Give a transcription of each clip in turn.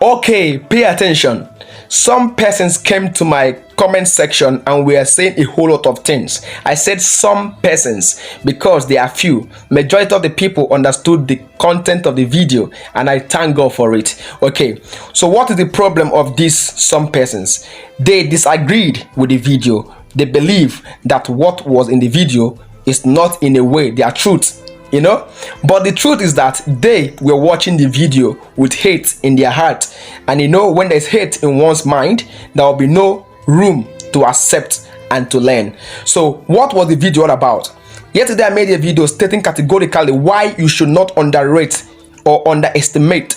Okay, pay attention. Some persons came to my comment section and we are saying a whole lot of things. I said some persons because they are few. Majority of the people understood the content of the video and I thank God for it. Okay, so what is the problem of these some persons? They disagreed with the video. They believe that what was in the video is not in a way their truth. But the truth is that they were watching the video with hate in their heart, and when there's hate in one's mind, there will be no room to accept and to learn. So what was the video all about? Yesterday I made a video stating categorically why you should not underrate or underestimate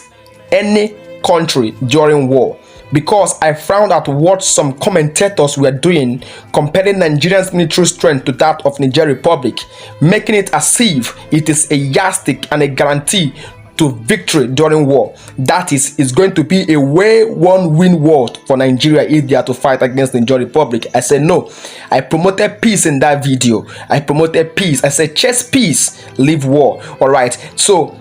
any country during war, because I found out what some commentators were doing, comparing Nigeria's military strength to that of Niger Republic, making it as if it is a yardstick and a guarantee to victory during war. That is going to be a one-win war for Nigeria if they are to fight against Niger Republic. I said no. I promoted peace in that video. I promoted peace. I said chase peace, leave war. All right. So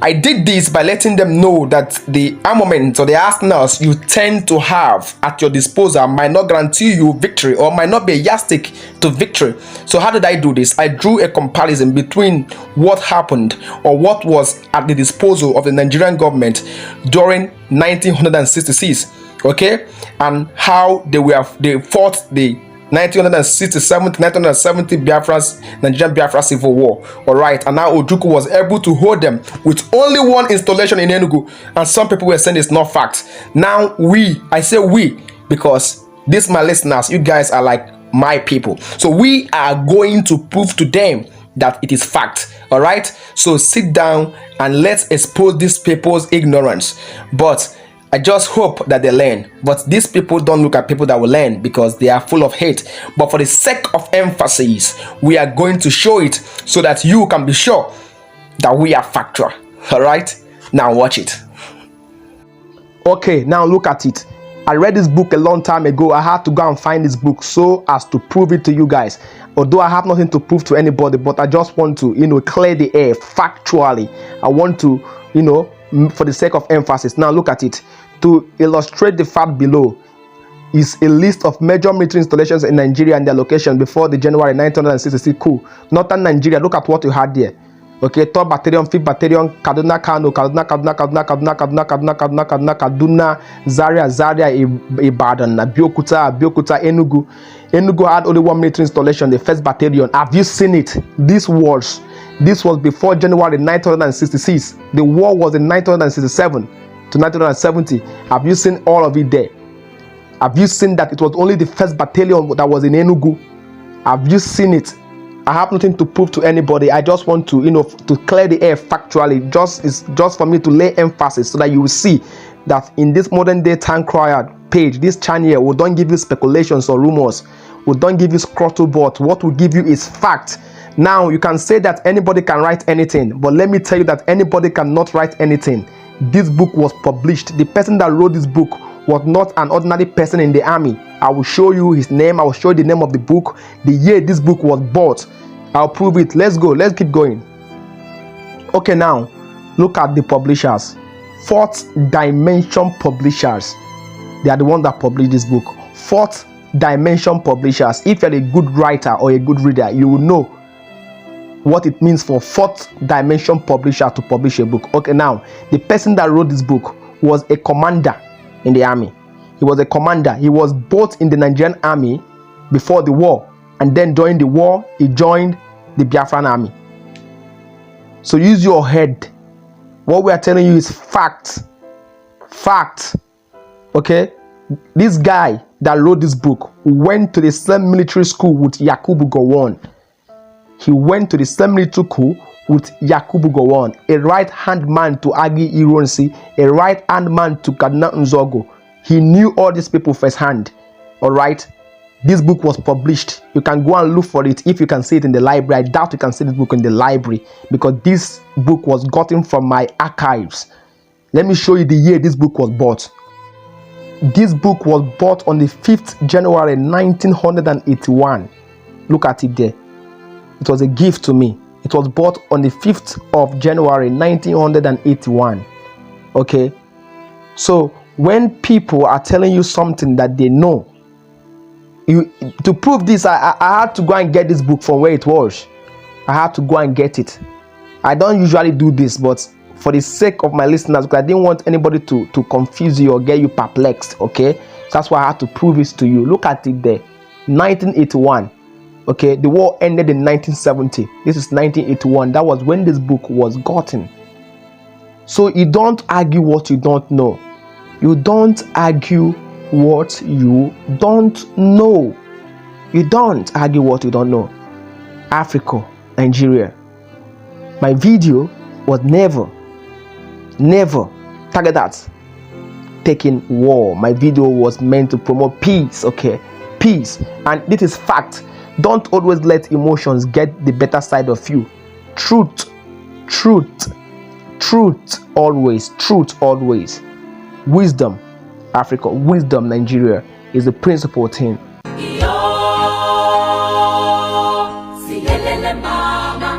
I did this by letting them know that the armaments or the arsenals you tend to have at your disposal might not guarantee you victory or might not be a yardstick to victory. So how did I do this? I drew a comparison between what happened or what was at the disposal of the Nigerian government during 1966, okay, and how they fought the 1970 Nigerian Biafra civil war. All right, and now Ojukwu was able to hold them with only one installation in Enugu, and some people were saying it's not fact. Now I say we because these my listeners, you guys are like my people, so we are going to prove to them that it is fact. All right, so sit down and let's expose these people's ignorance. But I just hope that they learn. But these people don't look at people that will learn because they are full of hate. But for the sake of emphasis, we are going to show it so that you can be sure that we are factual. All right, now watch it. Okay, now look at it. I read this book a long time ago. I had to go and find this book so as to prove it to you guys. Although I have nothing to prove to anybody, but I just want to, clear the air factually. I want to, for the sake of emphasis. Now look at it. To illustrate the fact below is a list of major military installations in Nigeria and their location before the January 1966 coup. Northern Nigeria, look at what you had there. Okay, 3rd Battalion, 5th Battalion, Kaduna, Kano, Kaduna, Zaria, Ibadan, Abeokuta, Enugu. Enugu had only one military installation, the 1st Battalion. Have you seen it? This was before January 1966. The war was in 1967 to 1970. Have you seen all of it there? Have you seen that it was only the 1st Battalion that was in Enugu? Have you seen it? I have nothing to prove to anybody. I just want to, to clear the air factually. It's just for me to lay emphasis so that you will see that in this modern day tank crier page, this channel, we don't give you speculations or rumors. We don't give you scrottlebot. What we give you is fact. Now, you can say that anybody can write anything, but let me tell you that anybody cannot write anything. This book was published. The person that wrote this book was not an ordinary person in the army. I will show you his name. I will show you the name of the book, the year this book was bought. I'll prove it. Let's go. Let's keep going. Okay, now look at the publishers. 4th Dimension Publishers. They are the ones that published this book. 4th Dimension Publishers. If you're a good writer or a good reader, you will know what it means for 4th Dimension Publisher to publish a book. Okay, now the person that wrote this book was a commander in the army. He was a commander. He was both in the Nigerian army before the war, and then during the war he joined the Biafran army. So use your head. What we are telling you is fact. Okay, this guy that wrote this book went to the same military school with Yakubu Gowon. He went to the same military school with Yakubu Gowon, a right-hand man to Agi Ironsi, a right-hand man to Kaduna Nzogo. He knew all these people firsthand. All right, this book was published. You can go and look for it if you can see it in the library. I doubt you can see this book in the library because this book was gotten from my archives. Let me show you the year this book was bought. This book was bought on the 5th January 1981. Look at it there. It was a gift to me. It was bought on the 5th of January 1981. Okay, so When people are telling you something that they know, to prove this, I had to go and get this book from where it was. I had to go and get it. I don't usually do this, but for the sake of my listeners, because I didn't want anybody to confuse you or get you perplexed, okay? So that's why I had to prove it to you. Look at it there. 1981. Okay, the war ended in 1970. This is 1981. That was when this book was gotten. So you don't argue what you don't know. You don't argue what you don't know. You don't argue what you don't know. Africa, Nigeria. My video was never target that taking war. My video was meant to promote peace, okay? Peace. And this is fact. Don't always let emotions get the better side of you. Truth always. Wisdom, Africa. Wisdom, Nigeria, is the principal thing. Mama,